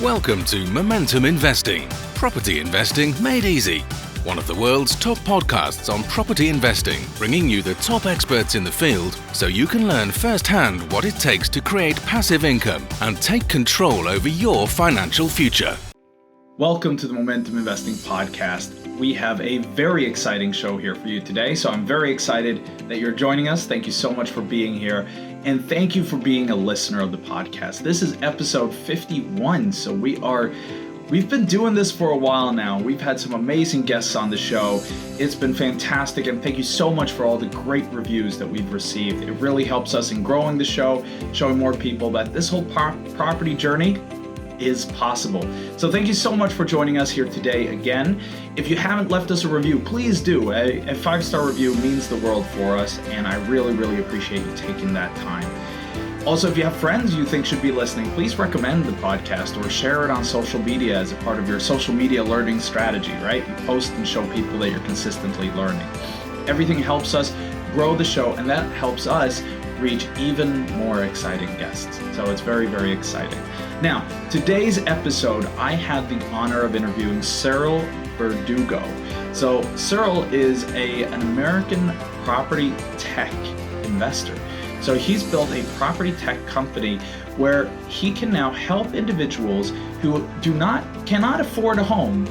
Welcome to Momentum Investing, property investing made easy. One of the world's top podcasts on property investing, bringing you the top experts in the field so you can learn firsthand what it takes to create passive income and take control over your financial future. Welcome to the Momentum Investing Podcast. We have a very exciting show here for you today, so I'm very excited that you're joining us. Thank you so much for being here, and thank you for being a listener of the podcast. This is episode 51, so we've been doing this for a while now. We've had some amazing guests on the show. It's been fantastic, and thank you so much for all the great reviews that we've received. It really helps us in growing the show, showing more people that this whole property journey is possible. So thank you so much for joining us here today again. If you haven't left us a review, please do. A 5-star review means the world for us, and I really, really appreciate you taking that time. Also, if you have friends you think should be listening, please recommend the podcast or share it on social media as a part of your social media learning strategy, right? You post and show people that you're consistently learning. Everything helps us grow the show, and that helps us reach even more exciting guests. So it's very, very exciting. Now, today's episode, I had the honor of interviewing Cyril Berdugo. So Cyril is an American property tech investor. So he's built a property tech company where he can now help individuals who cannot afford a home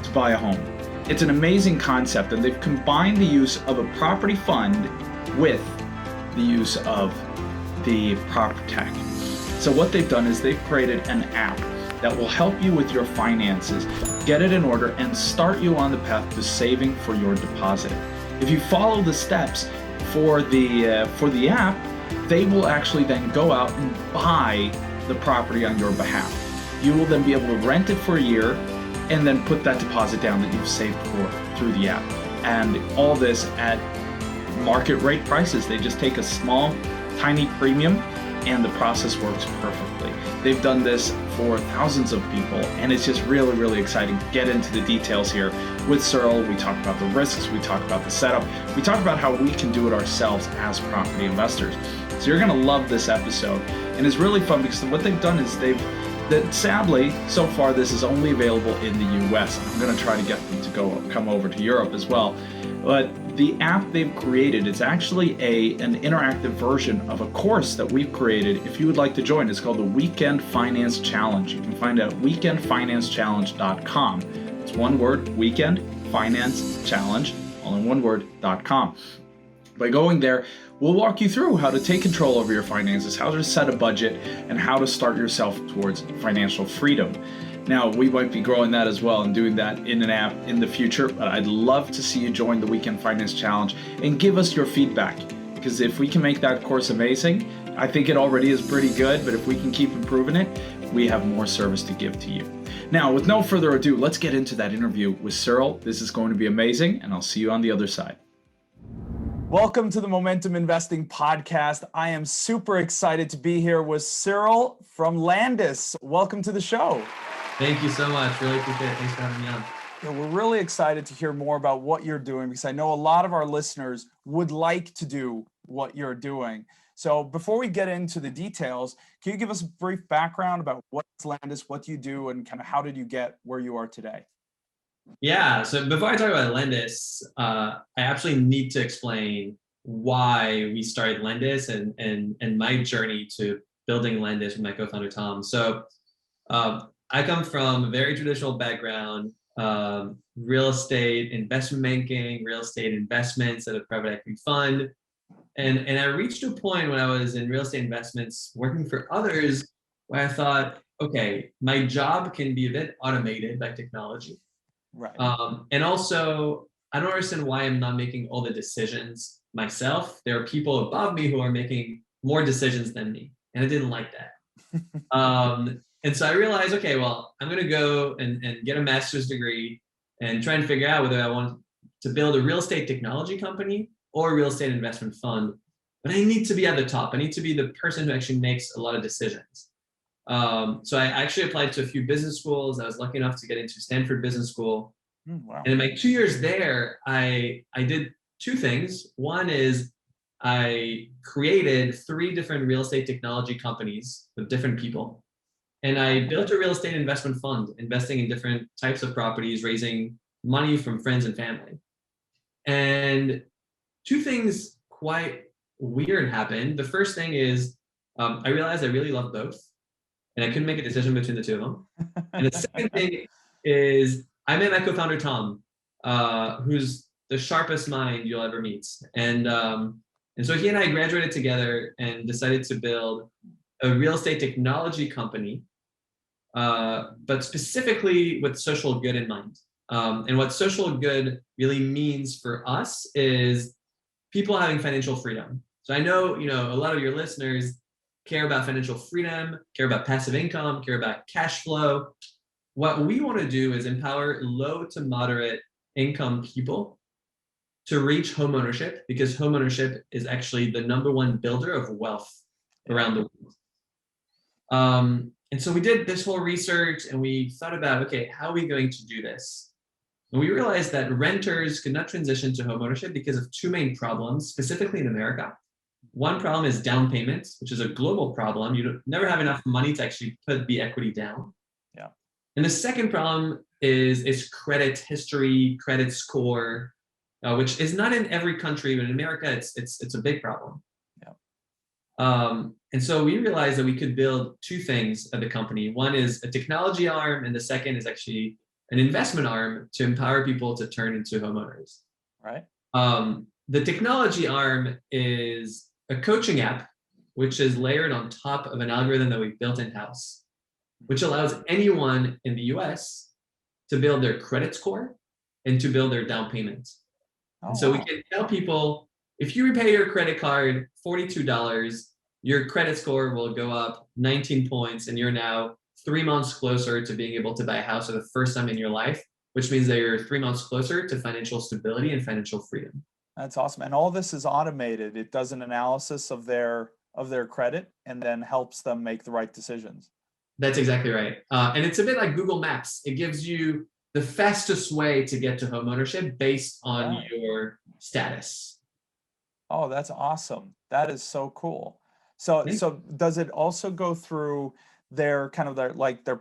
to buy a home. It's an amazing concept, and they've combined the use of a property fund with the use of the proptech. So what they've done is they've created an app that will help you with your finances, get it in order, and start you on the path to saving for your deposit. If you follow the steps for the app, they will actually then go out and buy the property on your behalf. You will then be able to rent it for a year and then put that deposit down that you've saved for through the app. And all this at market rate prices. They just take a small, tiny premium, and the process works perfectly. They've done this for thousands of people, and it's just really, really exciting to get into the details here with Cyril. We talk about the risks, we talk about the setup, we talk about how we can do it ourselves as property investors. So you're gonna love this episode, and it's really fun because what they've done is sadly, so far this is only available in the US. I'm gonna try to get them to come over to Europe as well. But the app they've created is actually an interactive version of a course that we've created. If you would like to join, it's called the Weekend Finance Challenge. You can find it at weekendfinancechallenge.com. It's one word, Weekend Finance Challenge, all in one word.com. By going there, we'll walk you through how to take control over your finances, how to set a budget, and how to start yourself towards financial freedom. Now, we might be growing that as well and doing that in an app in the future, but I'd love to see you join the Weekend Finance Challenge and give us your feedback, because if we can make that course amazing, I think it already is pretty good, but if we can keep improving it, we have more service to give to you. Now, with no further ado, let's get into that interview with Cyril. This is going to be amazing, and I'll see you on the other side. Welcome to the Momentum Investing Podcast. I am super excited to be here with Cyril from Landis. Welcome to the show. Thank you so much. Really appreciate it. Thanks for having me on. Yeah, we're really excited to hear more about what you're doing, because I know a lot of our listeners would like to do what you're doing. So before we get into the details, can you give us a brief background about what's Landis, what do you do, and kind of how did you get where you are today? Yeah, so before I talk about Landis, I actually need to explain why we started Landis and my journey to building Landis with my co-founder, Tom. So I come from a very traditional background, real estate investment banking, real estate investments at a private equity fund. And I reached a point when I was in real estate investments working for others where I thought, okay, my job can be a bit automated by technology. Right. And also, I don't understand why I'm not making all the decisions myself. There are people above me who are making more decisions than me, and I didn't like that. And so I realized, okay, well, I'm going to go and get a master's degree and try and figure out whether I want to build a real estate technology company or a real estate investment fund. But I need to be at the top. I need to be the person who actually makes a lot of decisions. So I actually applied to a few business schools. I was lucky enough to get into Stanford Business School. Wow. And in my 2 years there, I did two things. One is I created 3 different real estate technology companies with different people. And I built a real estate investment fund, investing in different types of properties, raising money from friends and family. And 2 things quite weird happened. The first thing is I realized I really love both, and I couldn't make a decision between the 2 of them. And the second thing is I met my co-founder, Tom, who's the sharpest mind you'll ever meet. And so he and I graduated together and decided to build a real estate technology company, but specifically with social good in mind. And what social good really means for us is people having financial freedom. So I know, a lot of your listeners care about financial freedom, care about passive income, care about cash flow. What we want to do is empower low to moderate income people to reach homeownership, because homeownership is actually the #1 builder of wealth around the world. And so we did this whole research and we thought about, okay, how are we going to do this? And we realized that renters could not transition to homeownership because of 2 main problems, specifically in America. One problem is down payments, which is a global problem. You never have enough money to actually put the equity down. Yeah. And the second problem is credit history, credit score, which is not in every country, but in America, it's a big problem. Yeah. And so we realized that we could build 2 things at the company. One is a technology arm, and the second is actually an investment arm to empower people to turn into homeowners. Right. The technology arm is a coaching app, which is layered on top of an algorithm that we built in-house, which allows anyone in the US to build their credit score and to build their down payment. And so we can tell people, if you repay your credit card $42, your credit score will go up 19 points, and you're now 3 months closer to being able to buy a house for the first time in your life, which means that you're 3 months closer to financial stability and financial freedom. That's awesome. And all this is automated. It does an analysis of their credit and then helps them make the right decisions. That's exactly right. And it's a bit like Google Maps. It gives you the fastest way to get to homeownership based on your status. Oh, that's awesome. That is so cool. So does it also go through their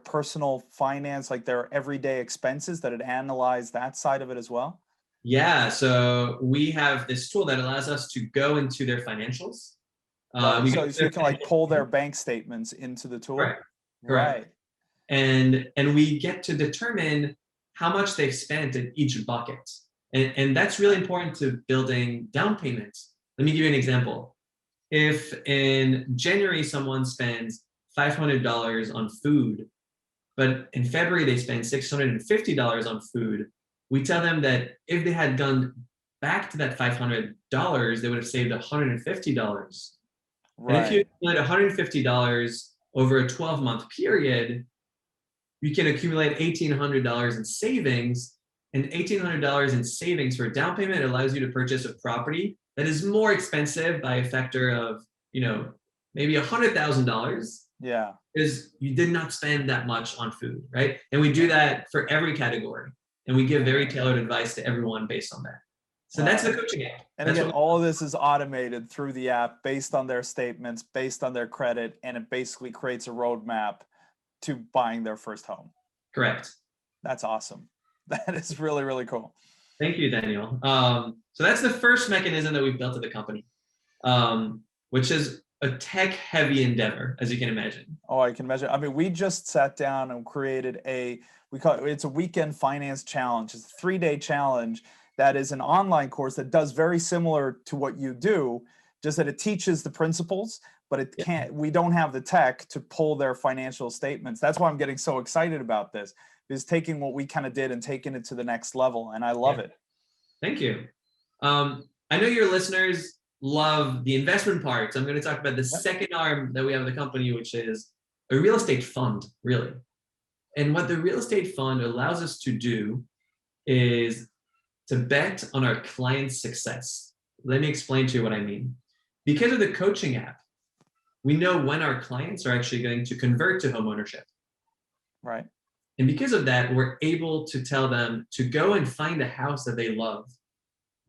personal finance, like their everyday expenses, that it analyze that side of it as well? Yeah. So we have this tool that allows us to go into their financials. So you can pull their bank statements into the tool. Correct. Right. And we get to determine how much they've spent in each bucket. And that's really important to building down payments. Let me give you an example. If in January someone spends $500 on food, but in February they spend $650 on food, we tell them that if they had gone back to that $500, they would have saved $150. Right. And if you accumulate $150 over a 12-month period, you can accumulate $1,800 in savings. And $1,800 in savings for a down payment allows you to purchase a property that is more expensive by a factor of, maybe $100,000. Yeah. Because you did not spend that much on food, right? And we do that for every category. And we give very tailored advice to everyone based on that. So that's the coaching app. And again, all of this is automated through the app based on their statements, based on their credit, and it basically creates a roadmap to buying their first home. Correct. That's awesome. That is really, really cool. Thank you, Daniel. So that's the first mechanism that we've built at the company, which is a tech-heavy endeavor, as you can imagine. Oh, I can imagine. I mean, we just sat down and created it's a weekend finance challenge. It's a 3-day challenge that is an online course that does very similar to what you do, just that it teaches the principles, but we don't have the tech to pull their financial statements. That's why I'm getting so excited about this, is taking what we kind of did and taking it to the next level. And I love it. Thank you. I know your listeners love the investment part. So I'm going to talk about the second arm that we have in the company, which is a real estate fund, really. And what the real estate fund allows us to do is to bet on our client's success. Let me explain to you what I mean. Because of the coaching app, we know when our clients are actually going to convert to homeownership. Right. And because of that, we're able to tell them to go and find a house that they love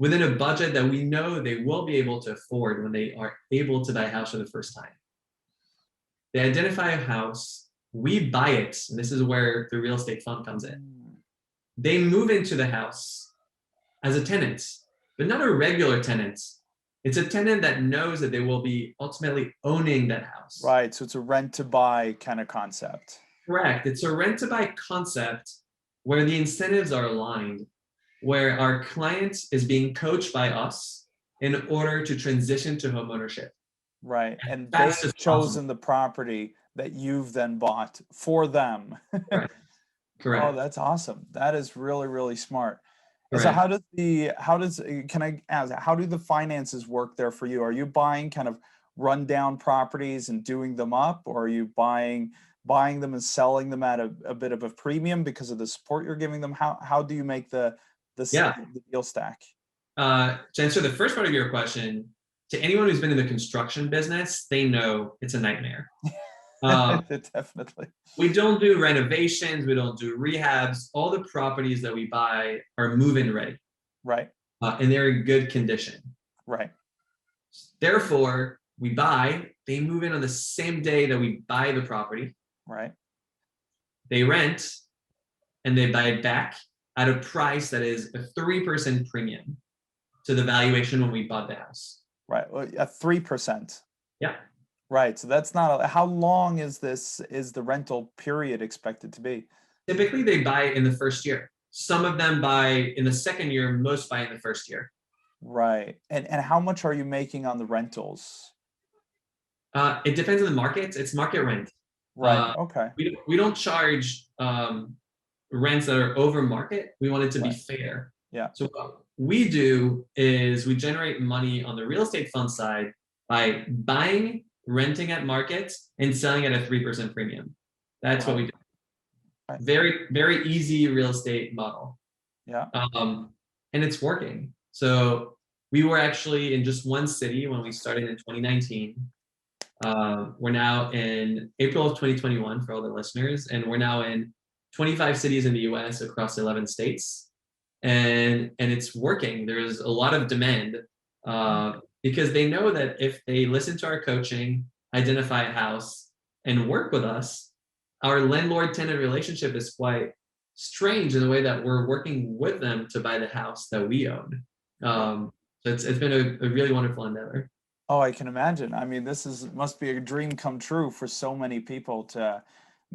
within a budget that we know they will be able to afford when they are able to buy a house for the first time. They identify a house, we buy it, and this is where the real estate fund comes in. They move into the house as a tenant, but not a regular tenant. It's a tenant that knows that they will be ultimately owning that house. Right. So it's a rent to buy kind of concept. Correct. It's a rent to buy concept where the incentives are aligned, where our client is being coached by us in order to transition to home ownership. Right. And That's they've just chosen the property that you've then bought for them. Correct. Correct. Oh, that's awesome. That is really, really smart. And Correct. so can I ask, how do the finances work there for you? Are you buying kind of rundown properties and doing them up, or are you buying them and selling them at a bit of a premium because of the support you're giving them? How do you make the deal stack? To answer the first part of your question, to anyone who's been in the construction business, they know it's a nightmare. Definitely. We don't do renovations. We don't do rehabs. All the properties that we buy are move-in ready. Right. And they're in good condition. Right. Therefore, they move in on the same day that we buy the property. Right. They rent, and they buy it back at a price that is a 3% premium to the valuation when we bought the house. Right. Well, 3%. Yeah. Right. So that's not how long is the rental period expected to be? Typically, they buy in the first year. Some of them buy in the second year. Most buy in the first year. Right. And how much are you making on the rentals? It depends on the market. It's market rent. Right. Okay. We don't charge rents that are over market. We want it to be fair. Yeah. So what we do is we generate money on the real estate fund side by buying, renting at market, and selling at a 3% premium. That's what we do. Right. Very, very easy real estate model. Yeah. And it's working. So we were actually in just one city when we started in 2019. We're now in April of 2021 for all the listeners, and we're now in 25 cities in the US across 11 states. And it's working. There's a lot of demand because they know that if they listen to our coaching, identify a house, and work with us, our landlord-tenant relationship is quite strange in the way that we're working with them to buy the house that we own. So it's been a really wonderful endeavor. Oh, I can imagine. I mean, must be a dream come true for so many people to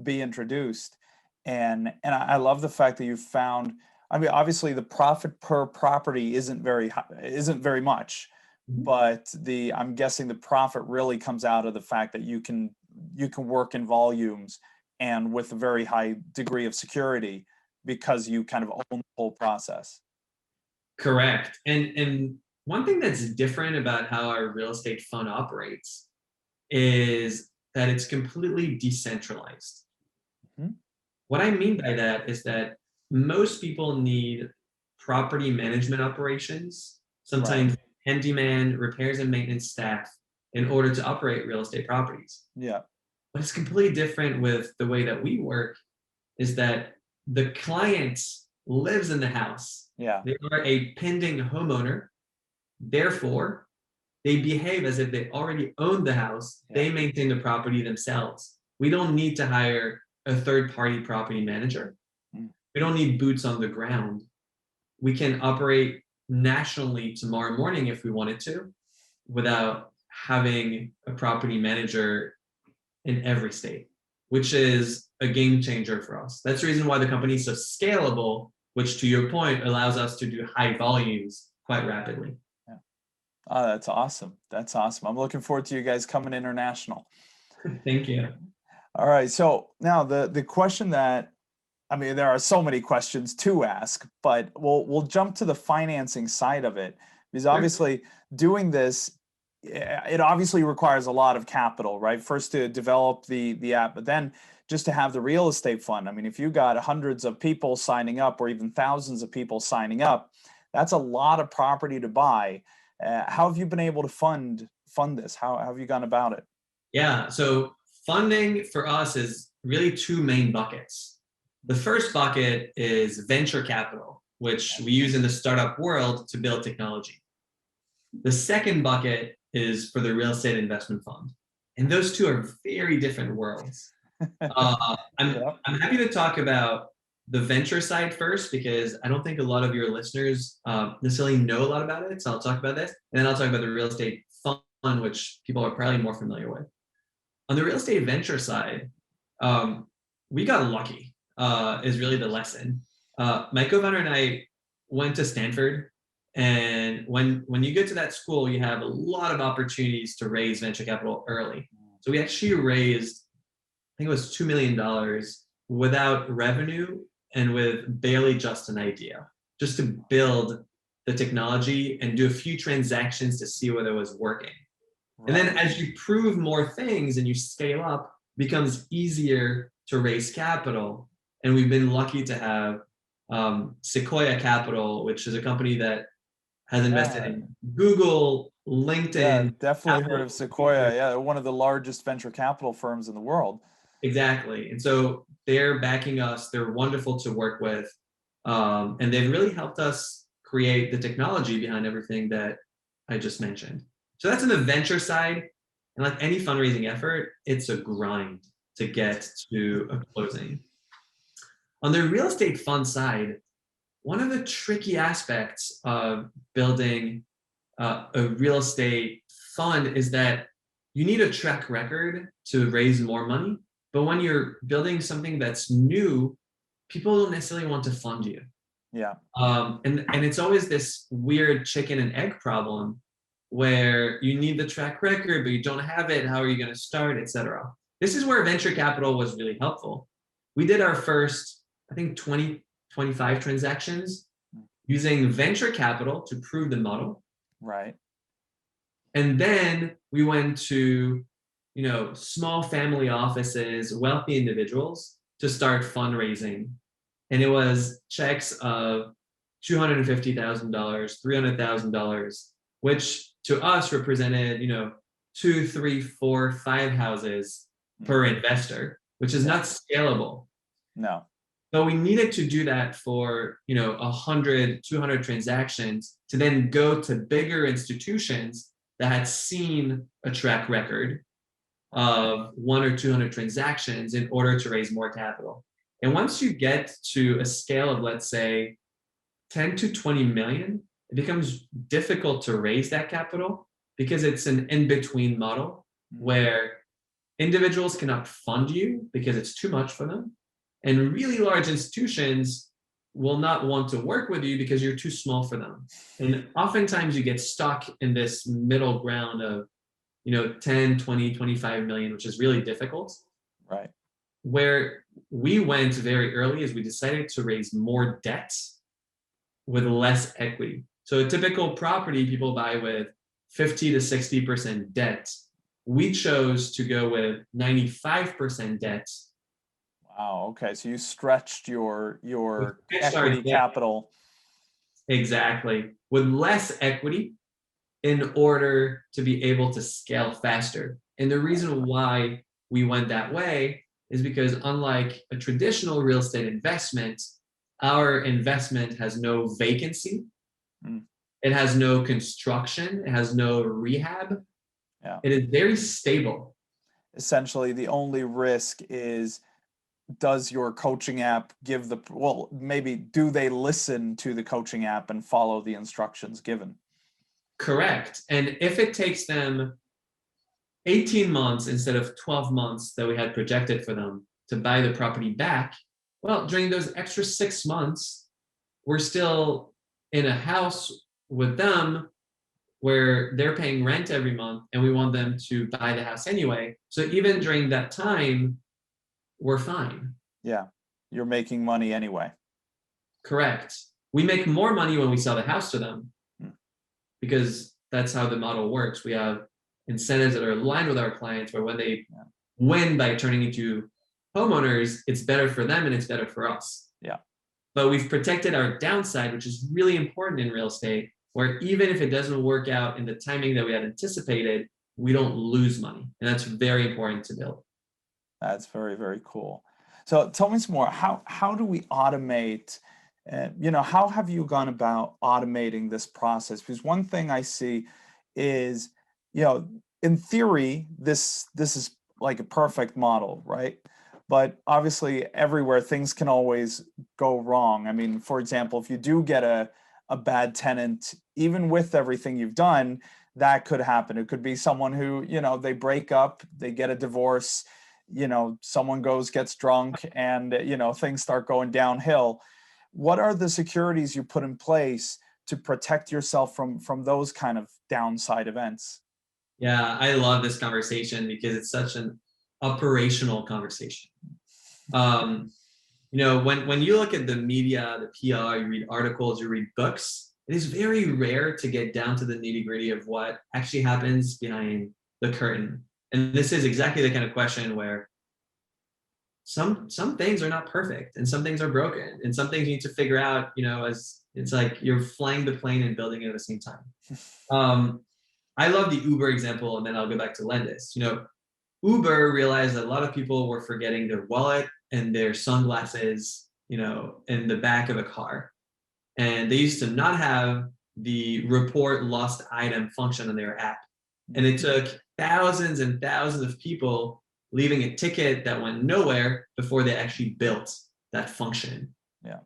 be introduced. And I love the fact that you've found, I mean, obviously the profit per property isn't very much, but I'm guessing the profit really comes out of the fact that you can work in volumes and with a very high degree of security because you kind of own the whole process. Correct. And one thing that's different about how our real estate fund operates is that it's completely decentralized. Mm-hmm. What I mean by that is that most people need property management operations, sometimes handyman, repairs and maintenance staff in order to operate real estate properties. Yeah. But it's completely different with the way that we work is that the client lives in the house. Yeah. They are a pending homeowner. Therefore, they behave as if they already own the house. Yeah. They maintain the property themselves. We don't need to hire a third-party property manager. We don't need boots on the ground. We can operate nationally tomorrow morning if we wanted to, without having a property manager in every state, which is a game changer for us. That's the reason why the company is so scalable, which to your point allows us to do high volumes quite rapidly. Yeah. Oh, that's awesome. That's awesome. I'm looking forward to you guys coming international. Thank you. All right. So now the question that, I mean, there are so many questions to ask, but we'll jump to the financing side of it, because obviously doing this, it obviously requires a lot of capital, right? First to develop the app, but then just to have the real estate fund. I mean, if you got hundreds of people signing up or even thousands of people signing up, that's a lot of property to buy. How have you been able to fund this? How have you gone about it? Yeah, so funding for us is really two main buckets. The first bucket is venture capital. which we use in the startup world to build technology. The second bucket is for the real estate investment fund. And those two are very different worlds. I'm happy to talk about the venture side first, because I don't think a lot of your listeners necessarily know a lot about it. So I'll talk about this. And then I'll talk about the real estate fund, which people are probably more familiar with. On the real estate venture side, we got lucky, is really the lesson. My co-founder and I went to Stanford. And when you get to that school, you have a lot of opportunities to raise venture capital early. So we actually raised, I think it was $2 million without revenue and with barely just an idea, just to build the technology and do a few transactions to see whether it was working. Right. And then as you prove more things and you scale up, it becomes easier to raise capital. And we've been lucky to have Sequoia Capital, which is a company that has invested in Google, LinkedIn. Yeah, definitely heard of Sequoia. Yeah, they're one of the largest venture capital firms in the world. Exactly. And so they're backing us. They're wonderful to work with. And they've really helped us create the technology behind everything that I just mentioned. So that's in the venture side. And like any fundraising effort, it's a grind to get to a closing. On the real estate fund side, one of the tricky aspects of building a real estate fund is that you need a track record to raise more money. But when you're building something that's new, people don't necessarily want to fund you. Yeah. And it's always this weird chicken and egg problem where you need the track record, but you don't have it. How are you going to start, et cetera? This is where venture capital was really helpful. We did our first, I think, 25 transactions using venture capital to prove the model. Right. And then we went to, small family offices, wealthy individuals to start fundraising. And it was checks of $250,000, $300,000, which to us represented, 2, 3, 4, 5 houses per investor, which is not scalable. No. But we needed to do that for, 100, 200 transactions to then go to bigger institutions that had seen a track record of 100 or 200 transactions in order to raise more capital. And once you get to a scale of, let's say, 10 to 20 million, it becomes difficult to raise that capital because it's an in-between model where individuals cannot fund you because it's too much for them. And really large institutions will not want to work with you because you're too small for them. And oftentimes you get stuck in this middle ground of, 10, 20, 25 million, which is really difficult. Right. Where we went very early is we decided to raise more debt with less equity. So a typical property people buy with 50 to 60% debt. We chose to go with 95% debt. Wow. Okay. So you stretched your equity capital. Exactly. With less equity in order to be able to scale faster. And the reason why we went that way is because unlike a traditional real estate investment, our investment has no vacancy. It has no construction. It has no rehab. Yeah. It is very stable. Essentially, the only risk is, does your coaching app give maybe do they listen to the coaching app and follow the instructions given? Correct. And if it takes them 18 months instead of 12 months that we had projected for them to buy the property back, well, during those extra 6 months, we're still in a house with them where they're paying rent every month and we want them to buy the house anyway. So even during that time, we're fine. Yeah. You're making money anyway. Correct. We make more money when we sell the house to them because that's how the model works. We have incentives that are aligned with our clients where when they win by turning into homeowners, it's better for them and it's better for us. Yeah. But we've protected our downside, which is really important in real estate, where even if it doesn't work out in the timing that we had anticipated, we don't lose money. And that's very important to build. That's very, very cool. So tell me some more. How do we automate you know, how have you gone about automating this process? Because one thing I see is, you know, in theory, this is like a perfect model, right? But obviously, everywhere things can always go wrong. I mean, for example, if you do get a bad tenant, even with everything you've done, that could happen. It could be someone who, you know, they break up, they get a divorce, you know, someone gets drunk, and, you know, things start going downhill. What are the securities you put in place to protect yourself from those kind of downside events? Yeah, I love this conversation because it's such an operational conversation. Um, you know, when you look at the media, the PR, you read articles, you read books, it is very rare to get down to the nitty-gritty of what actually happens behind the curtain. And this is exactly the kind of question where some things are not perfect and some things are broken and some things you need to figure out, you know, as it's like you're flying the plane and building it at the same time. I love the Uber example, and then I'll go back to Landis. You know, Uber realized that a lot of people were forgetting their wallet and their sunglasses, you know, in the back of a car. And they used to not have the report lost item function on their app. And it took thousands and thousands of people leaving a ticket that went nowhere before they actually built that function. Yeah.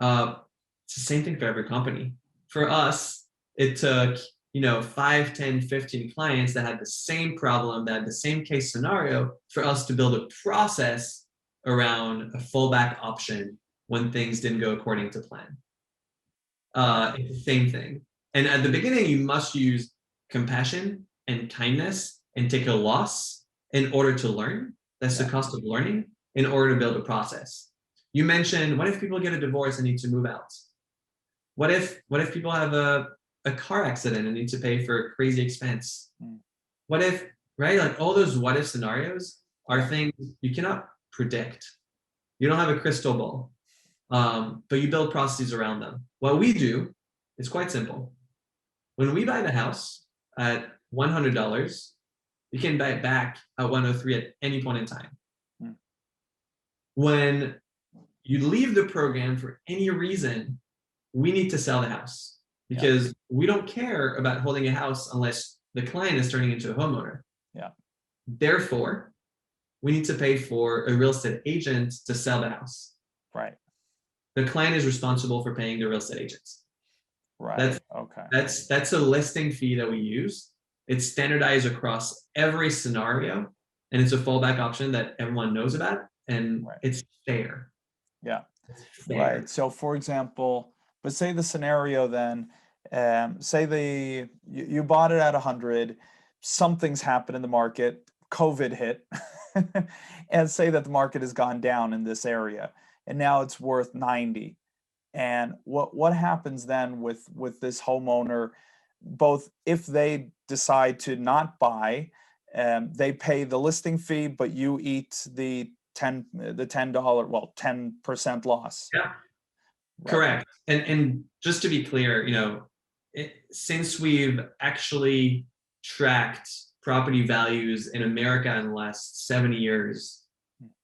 It's the same thing for every company. For us, it took, you know, 5, 10, 15 clients that had the same problem, that had the same case scenario for us to build a process around a fallback option when things didn't go according to plan. It's the same thing. And at the beginning, you must use compassion and kindness and take a loss in order to learn. That's the cost of learning in order to build a process. You mentioned, what if people get a divorce and need to move out? What if people have a car accident and need to pay for a crazy expense? What if, right? Like all those what if scenarios are things you cannot predict. You don't have a crystal ball, but you build processes around them. What we do is quite simple. When we buy the house at $100, you can buy it back at 103 at any point in time. When you leave the program for any reason, we need to sell the house because we don't care about holding a house unless the client is turning into a homeowner. Therefore, we need to pay for a real estate agent to sell the house. Right. The client is responsible for paying the real estate agents. Right. That's a listing fee that we use. It's standardized across every scenario, and it's a fallback option that everyone knows about, and it's fair. Yeah. It's fair. Right. So, for example, but say the scenario then, say you bought it at 100, something's happened in the market, COVID hit, and say that the market has gone down in this area, and now it's worth 90. And what happens then with this homeowner? Both if they decide to not buy, they pay the listing fee, but you eat the $10 10% loss. Yeah. Right. Correct. And just to be clear, you know, since we've actually tracked property values in America in the last 70 years,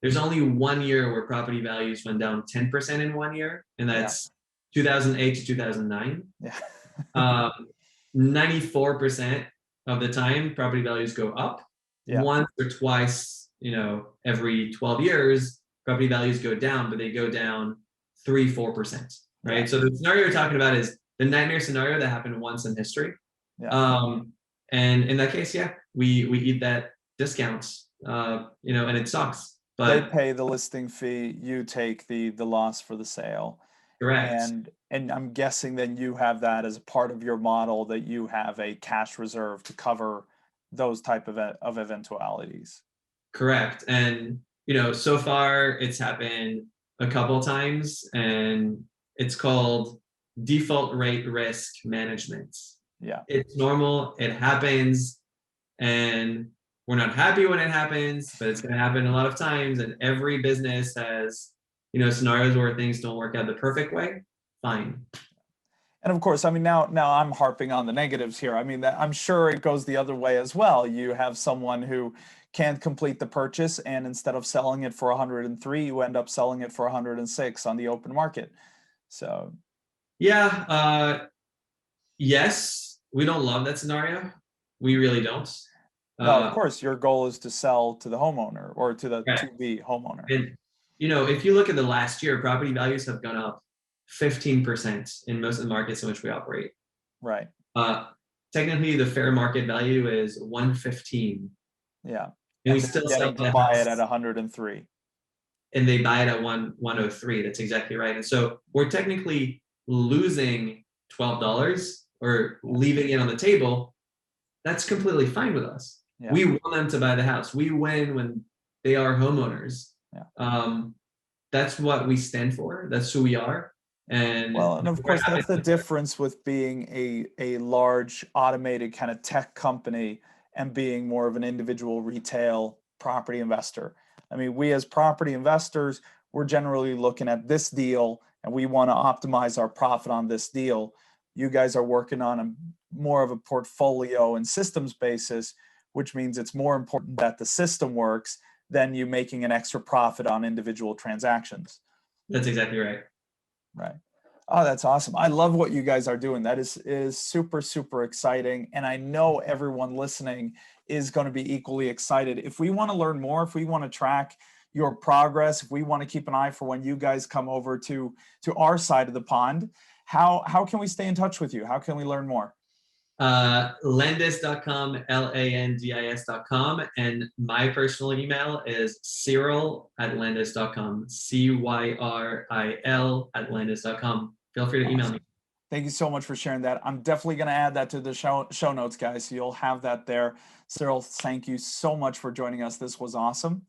there's only 1 year where property values went down 10% in 1 year, and that's 2008 to 2009. 94% of the time, property values go up. Once or twice, you know, every 12 years, property values go down, but they go down 3-4%, right? So the scenario you're talking about is the nightmare scenario that happened once in history. And in that case, we eat that discount, you know, and it sucks. But they pay the listing fee, you take the loss for the sale. Correct. And I'm guessing then you have that as a part of your model, that you have a cash reserve to cover those type of eventualities. Correct. And, you know, so far it's happened a couple times, and it's called default rate risk management. It's normal. It happens, and we're not happy when it happens, but it's going to happen a lot of times. And every business has, you know, scenarios where things don't work out the perfect way. Fine. And of course, I mean, now I'm harping on the negatives here. I mean, I'm sure it goes the other way as well. You have someone who can't complete the purchase, and instead of selling it for 103, you end up selling it for 106 on the open market. So yeah, yes, we don't love that scenario. We really don't. no, of course, your goal is to sell to the homeowner or to the Right. to-be homeowner. And if you look at the last year, property values have gone up 15% in most of the markets in which we operate. Right. Technically, the fair market value is 115. Yeah. And we they're still sell getting to that buy house, it at 103. and they buy it at 103. That's exactly right. And so we're technically losing $12 or leaving it on the table. That's completely fine with us. Yeah. We want them to buy the house. We win when they are homeowners. Yeah. That's what we stand for. That's who we are. And of course, that's the difference with being a large automated kind of tech company and being more of an individual retail property investor. I mean, we as property investors, we're generally looking at this deal and we want to optimize our profit on this deal. You guys are working on a more of a portfolio and systems basis, which means it's more important that the system works than you making an extra profit on individual transactions. That's exactly right. Right. Oh, that's awesome. I love what you guys are doing. That is super, super exciting. And I know everyone listening is going to be equally excited. If we want to learn more, if we want to track your progress, if we want to keep an eye for when you guys come over to our side of the pond, how can we stay in touch with you? How can we learn more? Landis.com, Landis.com. And my personal email is Cyril@Landis.com, Cyril@Landis.com. Feel free to email me. Thank you so much for sharing that. I'm definitely going to add that to the show notes, guys. So you'll have that there. Cyril, thank you so much for joining us. This was awesome.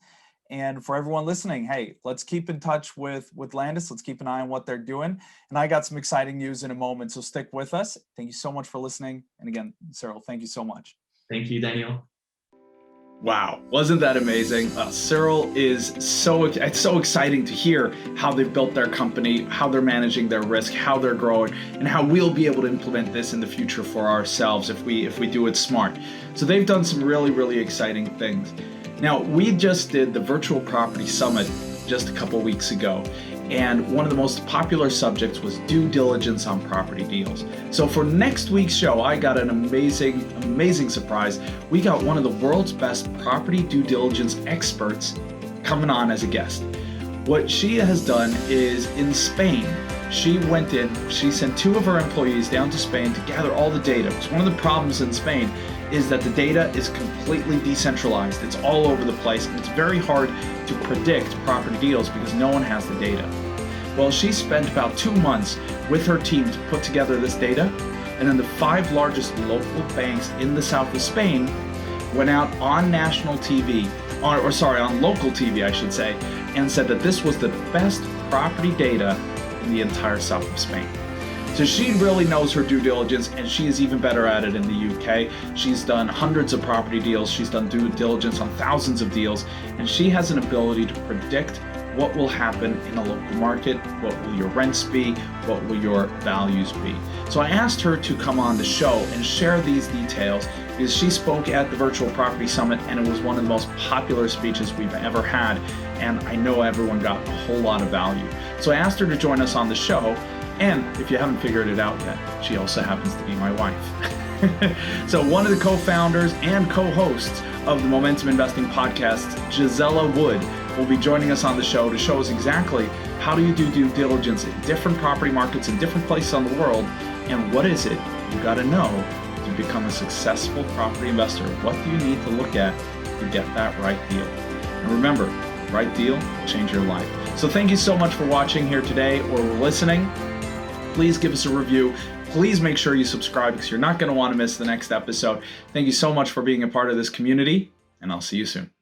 And for everyone listening, hey, let's keep in touch with Landis. Let's keep an eye on what they're doing. And I got some exciting news in a moment, so stick with us. Thank you so much for listening. And again, Cyril, thank you so much. Thank you, Daniel. Wow, wasn't that amazing? Cyril it's so exciting to hear how they've built their company, how they're managing their risk, how they're growing, and how we'll be able to implement this in the future for ourselves if we do it smart. So they've done some really, really exciting things. Now, we just did the Virtual Property Summit just a couple weeks ago, and one of the most popular subjects was due diligence on property deals. So for next week's show, I got an amazing surprise. We got one of the world's best property due diligence experts coming on as a guest. What she has done is in Spain, she sent 2 of her employees down to Spain to gather all the data. Because one of the problems in Spain is that the data is completely decentralized. It's all over the place, and it's very hard to predict property deals because no one has the data. Well, she spent about 2 months with her team to put together this data, and then the 5 largest local banks in the south of Spain went out on national TV, on local TV, I should say, and said that this was the best property data in the entire south of Spain. So she really knows her due diligence, and she is even better at it in the UK. She's done hundreds of property deals. She's done due diligence on thousands of deals, and she has an ability to predict what will happen in a local market, what will your rents be, what will your values be. So I asked her to come on the show and share these details because she spoke at the Virtual Property Summit, and it was one of the most popular speeches we've ever had, and I know everyone got a whole lot of value. So I asked her to join us on the show. And if you haven't figured it out yet, she also happens to be my wife. So one of the co-founders and co-hosts of the Momentum Investing podcast, Gisela Wood, will be joining us on the show to show us exactly how do you do due diligence in different property markets in different places on the world, and what is it you got to know to become a successful property investor. What do you need to look at to get that right deal? And remember, right deal will change your life. So thank you so much for watching here today or listening. Please give us a review. Please make sure you subscribe because you're not going to want to miss the next episode. Thank you so much for being a part of this community, and I'll see you soon.